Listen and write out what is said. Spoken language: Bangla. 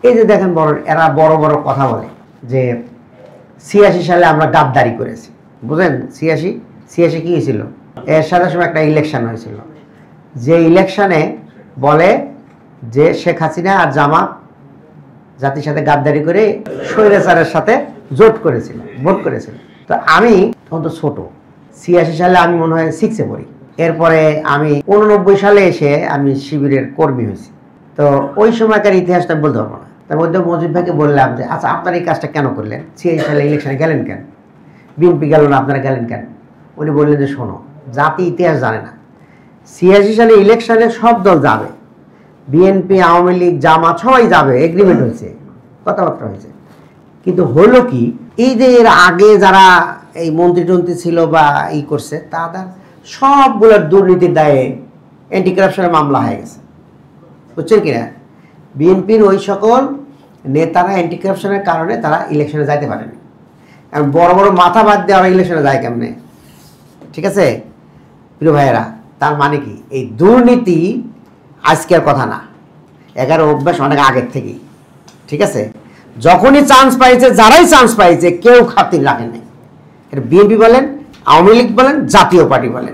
এই যে দেখেন এরা বড় বড় কথা বলে যে ৮৬ সালে আমরা গাদ্দারি করেছি, বুঝলেন? ৮৬ কি হয়েছিল? এর সাথে সময় একটা ইলেকশন হয়েছিল, যে ইলেকশনে বলে যে শেখ হাসিনা আর জামাত জাতির সাথে গাদ্দারি করে স্বৈরাচারের সাথে জোট করেছিল, ভোট করেছিল। তো আমি তখন তো ছোট, ৮৬ সালে আমি মনে হয় 6-এ পড়ি। এরপরে আমি 89 সালে এসে আমি শিবিরের কর্মী হয়েছি। তো ওই সময়কার ইতিহাসটা বলতে পারবো না। তার মধ্যে মজিদ ভাইকে বললাম যে আচ্ছা আপনার এই কাজটা কেন করলেন, ৮৬ সালে ইলেকশনে গেলেন কেন, বিএনপি গেল না, আপনারা গেলেন কেন? উনি বললেন যে শোনো, জাতি ইতিহাস জানে না, ৮৬ সালে ইলেকশনে সব দল যাবে, বিএনপি, আওয়ামী লীগ, জামাত সবাই যাবে, এগ্রিমেন্ট হয়েছে, কথাবার্তা হয়েছে। কিন্তু হলো কি, এই যে এর আগে যারা এই মন্ত্রী টন্ত্রী ছিল বা ই করছে, তাদের সবগুলোর দুর্নীতির দায়ে অ্যান্টি কারাপশনের মামলা হয়ে গেছে, বুঝছেন কিনা? বিএনপির ওই সকল নেতারা অ্যান্টি কারাপশনের কারণে তারা ইলেকশনে যাইতে পারেনি। এখন বড় বড় মাথা বাদ দিয়ে আবার ইলেকশনে যায় কেমনে? ঠিক আছে প্রিয় ভাইয়েরা, তার মানে কি এই দুর্নীতি আজকের কথা না, 11 অভ্যাস অনেক আগের থেকেই। ঠিক আছে, যখনই চান্স পাইছে, যারাই চান্স পাইছে, কেউ খাতির রাখে নাই। এটা বিএনপি বলেন, আওয়ামী লীগ বলেন, জাতীয় পার্টি বলেন।